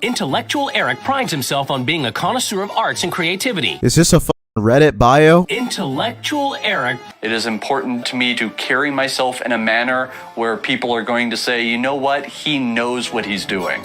Intellectual Eric prides himself on being a connoisseur of arts and creativity. Is this a Reddit bio? Intellectual Eric. It is important to me to carry myself in a manner where people are going to say, you know what, he knows what he's doing.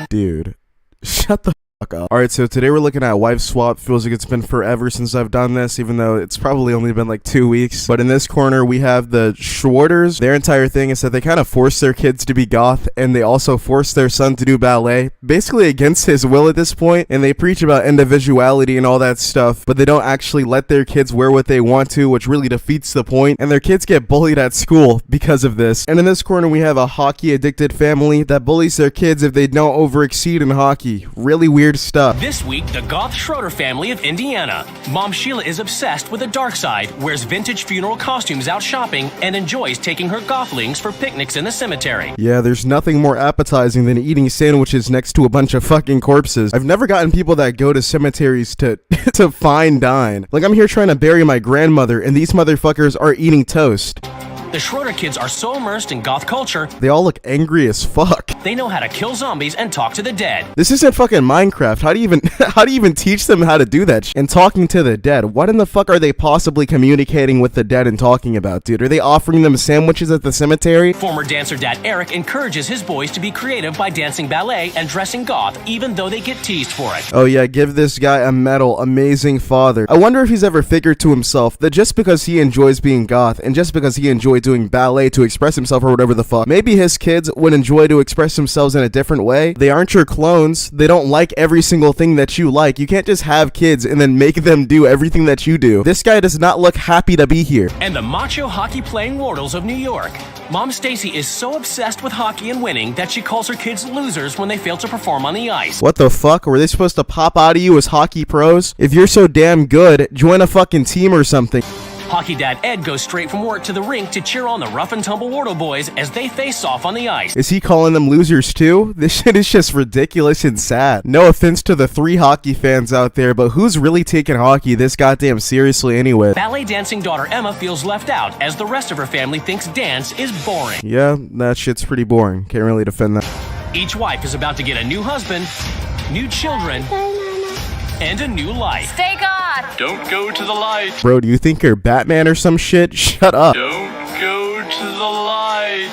Dude, shut the fuck up. Alright, so today we're looking at wife swap. Feels like it's been forever since I've done this, even though it's probably only been like 2 weeks. But in this corner, we have the Schwarters. Their entire thing is that they kind of force their kids to be goth, and they also force their son to do ballet, basically against his will at this point, and they preach about individuality and all that stuff, but they don't actually let their kids wear what they want to, which really defeats the point, and their kids get bullied at school because of this. And in this corner, we have a hockey-addicted family that bullies their kids if they don't overexceed in hockey. Really weird stuff. This week, the Goth Schroeder family of Indiana. Mom Sheila is obsessed with the dark side, wears vintage funeral costumes out shopping, and enjoys taking her gothlings for picnics in the cemetery. Yeah, there's nothing more appetizing than eating sandwiches next to a bunch of fucking corpses. I've never gotten people that go to cemeteries to to fine dine. Like, I'm here trying to bury my grandmother, and these motherfuckers are eating toast. The Schroeder kids are so immersed in goth culture, They all look angry as fuck. they know how to kill zombies and talk to the dead. This isn't fucking Minecraft. How do you even teach them how to do that and talking to the dead? What in the fuck are they possibly communicating with the dead and talking about, dude? Are they offering them sandwiches at the cemetery? Former dancer dad Eric encourages his boys to be creative by dancing ballet and dressing goth, even though they get teased for it. Oh yeah, give this guy a medal. Amazing father. I wonder if he's ever figured to himself that just because he enjoys being goth and just because he enjoyed doing ballet to express himself or whatever the fuck, maybe his kids would enjoy to express themselves in a different way. They aren't your clones. They don't like every single thing that you like. You can't just have kids and then make them do everything that you do. This guy does not look happy to be here. And the macho hockey playing Wardles of New York. Mom Stacy is so obsessed with hockey and winning that she calls her kids losers when they fail to perform on the ice. What the fuck? Were they supposed to pop out of you as hockey pros? If you're so damn good, join a fucking team or something. Hockey dad Ed goes straight from work to the rink to cheer on the rough and tumble Wardle boys as they face off on the ice. Is he calling them losers too? This shit is just ridiculous and sad. No offense to the 3 hockey fans out there, but who's really taking hockey this goddamn seriously anyway? Ballet dancing daughter Emma feels left out as the rest of her family thinks dance is boring. Yeah, that shit's pretty boring. Can't really defend that. Each wife is about to get a new husband, new children, and a new life. Stay God! Don't go to the light. Bro, do you think you're Batman or some shit? Shut up. Don't go to the light.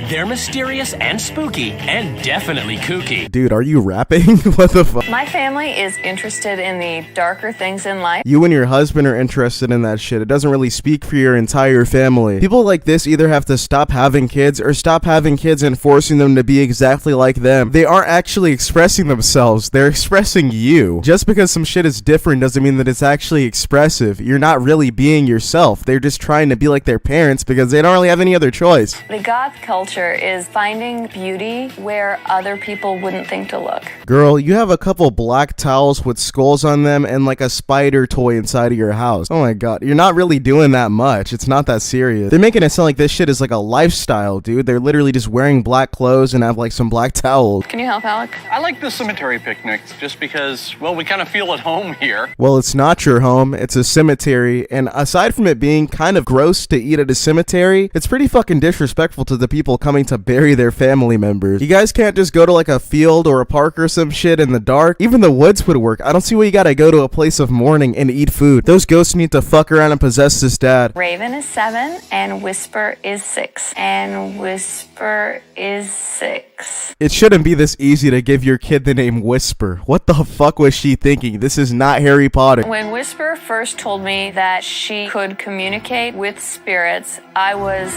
They're mysterious and spooky and definitely kooky. Dude, are you rapping? What the fuck? My family is interested in the darker things in life. You and your husband are interested in that shit. It doesn't really speak for your entire family. People like this either have to stop having kids or stop having kids and forcing them to be exactly like them. They aren't actually expressing themselves. They're expressing you. Just because some shit is different doesn't mean that it's actually expressive. You're not really being yourself. They're just trying to be like their parents because they don't really have any other choice. The goth culture is finding beauty where other people wouldn't think to look. Girl, you have a couple black towels with skulls on them and like a spider toy inside of your house. Oh my god, you're not really doing that much. It's not that serious. They're making it sound like this shit is like a lifestyle, dude. They're literally just wearing black clothes and have like some black towels. Can you help, Alec? I like the cemetery picnics just because, well, we kind of feel at home here. Well, it's not your home, it's a cemetery, and aside from it being kind of gross to eat at a cemetery, it's pretty fucking disrespectful to the people coming to bury their family members. You guys can't just go to like a field or a park or some shit in the dark. Even the woods would work. I don't see why you gotta go to a place of mourning and eat food. Those ghosts need to fuck around and possess this dad. Raven is 7 and Whisper is 6. And Whisper is 6. It shouldn't be this easy to give your kid the name Whisper. What the fuck was she thinking? This is not Harry Potter. When Whisper first told me that she could communicate with spirits, I was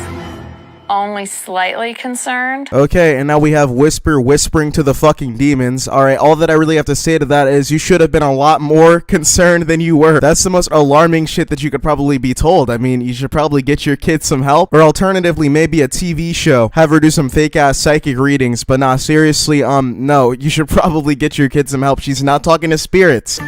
only slightly concerned. Okay, and now we have Whisper whispering to the fucking demons. Alright, all that I really have to say to that is you should have been a lot more concerned than you were. That's the most alarming shit that you could probably be told. I mean, you should probably get your kids some help, or alternatively, maybe a TV show. Have her do some fake-ass psychic readings, but nah, seriously, no, you should probably get your kids some help. She's not talking to spirits.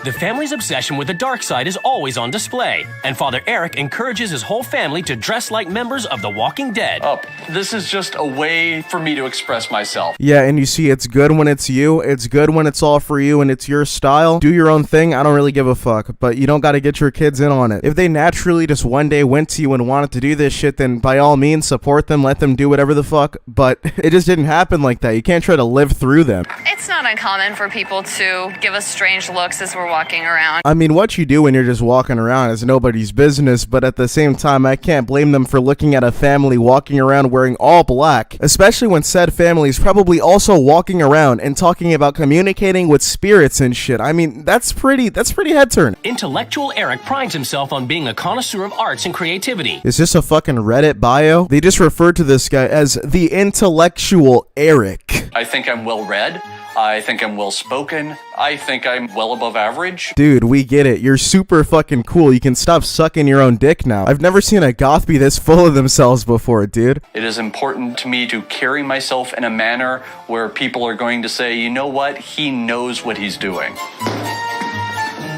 The family's obsession with the dark side is always on display, and Father Eric encourages his whole family to dress like members of The Walking Dead. This is just a way for me to express myself. Yeah, and you see, it's good when it's you. It's good when it's all for you and it's your style. Do your own thing. I don't really give a fuck, but you don't got to get your kids in on it. If they naturally just one day went to you and wanted to do this shit, then by all means, support them. Let them do whatever the fuck. But it just didn't happen like that. You can't try to live through them. It's not uncommon for people to give us strange looks as we're walking around. I mean, what you do when you're just walking around is nobody's business, but at the same time, I can't blame them for looking at a family walking around wearing all black, especially when said family is probably also walking around and talking about communicating with spirits and shit. I mean, that's pretty head-turning. Intellectual Eric prides himself on being a connoisseur of arts and creativity. Is this a fucking Reddit bio? They just referred to this guy as the intellectual Eric. I think I'm well read. I think I'm well spoken. I think I'm well above average. Dude, we get it. You're super fucking cool. You can stop sucking your own dick now. I've never seen a goth be this full of themselves before, dude. It is important to me to carry myself in a manner where people are going to say, you know what? He knows what he's doing.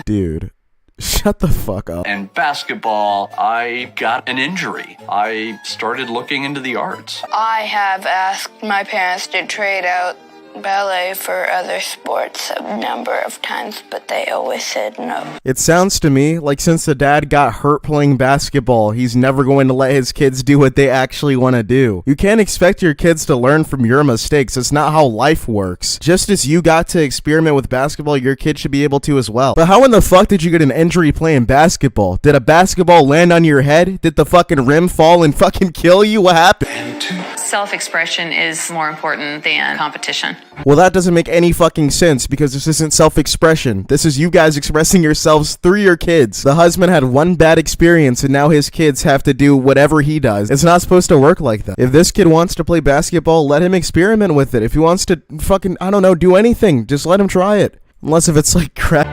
Dude. Shut the fuck up. In basketball, I got an injury. I started looking into the arts. I have asked my parents to trade out ballet for other sports a number of times, but they always said no. It sounds to me like since the dad got hurt playing basketball, he's never going to let his kids do what they actually want to do. You can't expect your kids to learn from your mistakes. It's not how life works. Just as you got to experiment with basketball, your kid should be able to as well. But how in the fuck did you get an injury playing basketball? Did a basketball land on your head? Did the fucking rim fall and fucking kill you? What happened? Self-expression is more important than competition. Well, that doesn't make any fucking sense because this isn't self-expression. This is you guys expressing yourselves through your kids. The husband had one bad experience and now his kids have to do whatever he does. It's not supposed to work like that. If this kid wants to play basketball, let him experiment with it. If he wants to fucking, I don't know, do anything, just let him try it. Unless if it's like crap.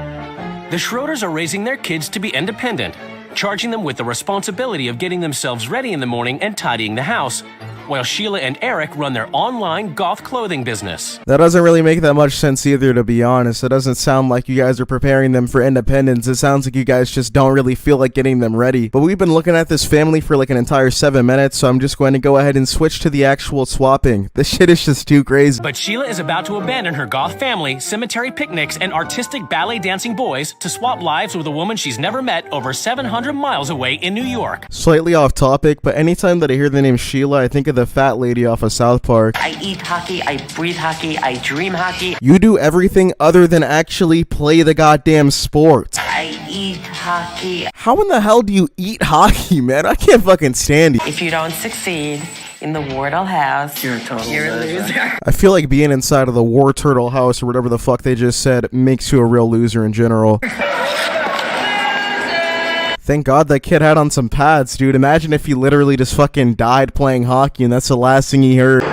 The Schroeders are raising their kids to be independent, charging them with the responsibility of getting themselves ready in the morning and tidying the house, while Sheila and Eric run their online goth clothing business. That doesn't really make that much sense either, to be honest. It doesn't sound like you guys are preparing them for independence. It sounds like you guys just don't really feel like getting them ready. But we've been looking at this family for like an entire 7 minutes, so I'm just going to go ahead and switch to the actual swapping. This shit is just too crazy. But Sheila is about to abandon her goth family, cemetery picnics, and artistic ballet dancing boys to swap lives with a woman she's never met over 700 miles away in New York. Slightly off topic, but anytime that I hear the name Sheila, I think of the fat lady off of South Park. I eat hockey, I breathe hockey, I dream hockey. You do everything other than actually play the goddamn sport. I eat hockey. How in the hell do you eat hockey, man? I can't fucking stand you. If you don't succeed in the Wardle house, you're a loser. I feel like being inside of the War Turtle house or whatever the fuck they just said makes you a real loser in general. Thank God that kid had on some pads, dude. Imagine if he literally just fucking died playing hockey and that's the last thing he heard.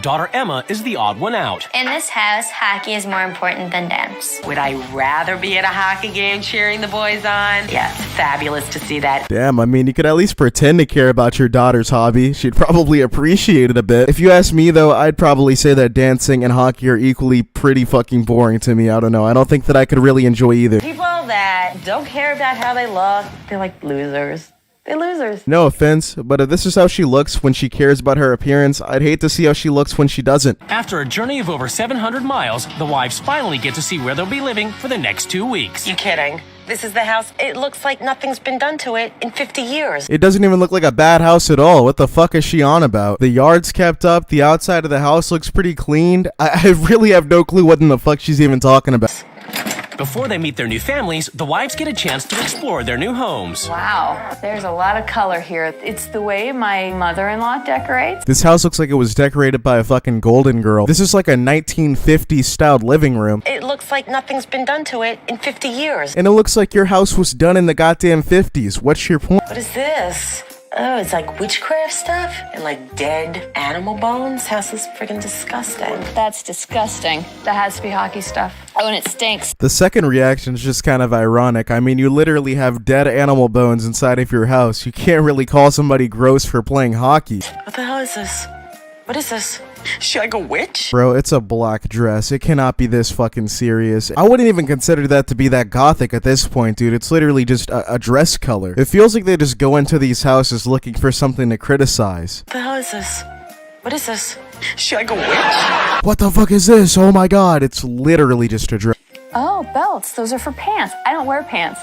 Daughter Emma is the odd one out. In this house, hockey is more important than dance. Would I rather be at a hockey game cheering the boys on? Yeah, it's fabulous to see that. Damn, I mean, you could at least pretend to care about your daughter's hobby. She'd probably appreciate it a bit. If you ask me, though, I'd probably say that dancing and hockey are equally pretty fucking boring to me. I don't know. I don't think that I could really enjoy either. People that don't care about how they look, they're like losers. They're losers. No offense, but if this is how she looks when she cares about her appearance, I'd hate to see how she looks when she doesn't. After a journey of over 700 miles, the wives finally get to see where they'll be living for the next 2 weeks. You kidding? This is the house. It looks like nothing's been done to it in 50 years. It doesn't even look like a bad house at all. What the fuck is she on about? The yard's kept up. The outside of the house looks pretty cleaned. I really have no clue what in the fuck she's even talking about. Before they meet their new families, the wives get a chance to explore their new homes. Wow, there's a lot of color here. It's the way my mother-in-law decorates. This house looks like it was decorated by a fucking golden girl. This is like a 1950s styled living room. It looks like nothing's been done to it in 50 years. And it looks like your house was done in the goddamn 50s. What's your point? What is this? Oh, it's like witchcraft stuff and like dead animal bones. House is freaking disgusting. That's disgusting. That has to be hockey stuff. Oh, and it stinks. The second reaction is just kind of ironic. I mean, you literally have dead animal bones inside of your house. You can't really call somebody gross for playing hockey. What the hell is this? What is this? Is she like a witch? Bro, it's a black dress. It cannot be this fucking serious. I wouldn't even consider that to be that gothic at this point, dude. It's literally just a dress color. It feels like they just go into these houses looking for something to criticize. What the hell is this? What is this? Is she like a witch? What the fuck is this? Oh my god, it's literally just a dress. Oh, belts. Those are for pants. I don't wear pants.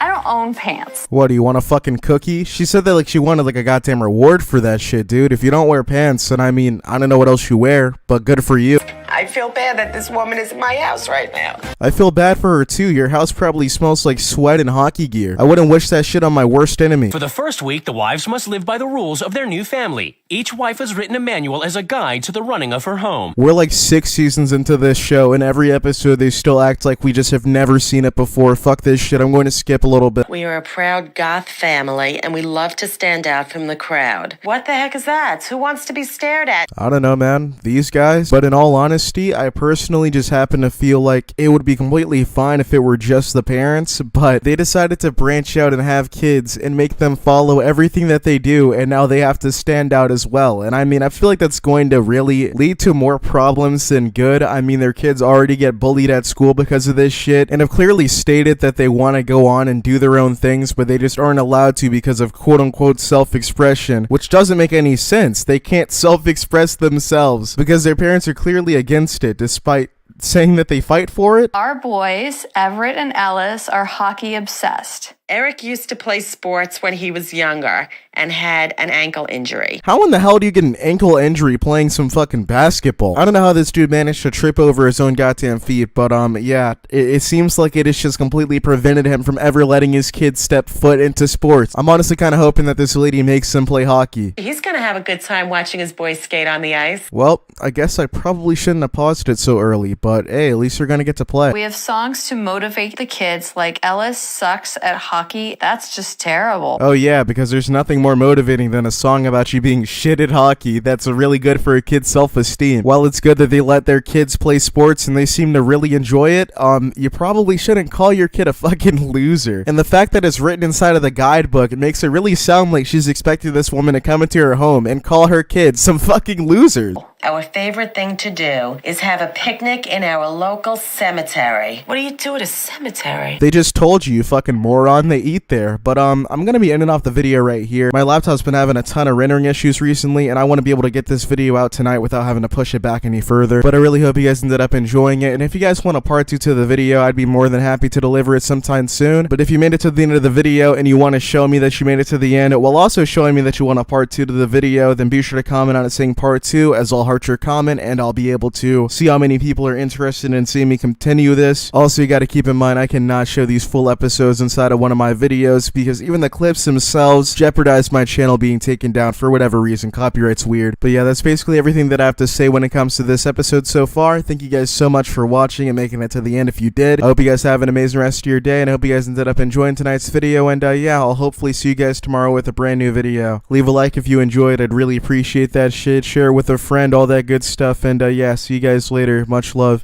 I don't own pants. What, do you want a fucking cookie? She said that like she wanted like a goddamn reward for that shit, dude. If you don't wear pants, then I mean, I don't know what else you wear, but good for you. I feel bad that this woman is in my house right now. I feel bad for her too. Your house probably smells like sweat and hockey gear. I wouldn't wish that shit on my worst enemy. For the first week, the wives must live by the rules of their new family. Each wife has written a manual as a guide to the running of her home. We're like 6 seasons into this show, and every episode they still act like we just have never seen it before. Fuck this shit. I'm going to skip a little bit. We are a proud goth family, and we love to stand out from the crowd. What the heck is that? Who wants to be stared at? I don't know, man. These guys. But in all honesty, I personally just happen to feel like it would be completely fine if it were just the parents, but they decided to branch out and have kids and make them follow everything that they do, and now they have to stand out as well. And I mean, I feel like that's going to really lead to more problems than good. I mean, their kids already get bullied at school because of this shit, and have clearly stated that they want to go on and do their own things, but they just aren't allowed to because of quote-unquote self-expression, which doesn't make any sense. They can't self-express themselves because their parents are clearly against it, despite saying that they fight for it. Our boys, Everett and Ellis, are hockey obsessed. Eric used to play sports when he was younger and had an ankle injury. How in the hell do you get an ankle injury playing some fucking basketball? I don't know how this dude managed to trip over his own goddamn feet, but yeah, it seems like it has just completely prevented him from ever letting his kids step foot into sports. I'm honestly kind of hoping that this lady makes him play hockey. He's gonna have a good time watching his boys skate on the ice. Well, I guess I probably shouldn't have paused it so early, but hey, at least you're gonna get to play. We have songs to motivate the kids like Ellis sucks at hockey. That's just terrible. Oh yeah, because there's nothing more motivating than a song about you being shit at hockey. That's really good for a kid's self-esteem. While it's good that they let their kids play sports and they seem to really enjoy it, you probably shouldn't call your kid a fucking loser. And the fact that it's written inside of the guidebook, it makes it really sound like she's expecting this woman to come into her home and call her kids some fucking losers. Our favorite thing to do is have a picnic in our local cemetery. What do you do at a cemetery? They just told you, you fucking moron. They eat there. But I'm gonna be ending off the video right here. My laptop's been having a ton of rendering issues recently, and I want to be able to get this video out tonight without having to push it back any further. But I really hope you guys ended up enjoying it, and if you guys want a part 2 to the video, I'd be more than happy to deliver it sometime soon. But if you made it to the end of the video and you want to show me that you made it to the end, while also showing me that you want a part 2 to the video, then be sure to comment on it saying part 2, as I'll heart your comment and I'll be able to see how many people are interested in seeing me continue this. Also, you got to keep in mind I cannot show these full episodes inside of one of my videos because even the clips themselves jeopardize my channel being taken down for whatever reason. Copyright's weird. But yeah, that's basically everything that I have to say when it comes to this episode so far. Thank you guys so much for watching and making it to the end if you did. I hope you guys have an amazing rest of your day, and I hope you guys ended up enjoying tonight's video, and yeah, I'll hopefully see you guys tomorrow with a brand new video. Leave a like if you enjoyed. I'd really appreciate that shit. Share it with a friend, all that good stuff, and yeah, see you guys later. Much love.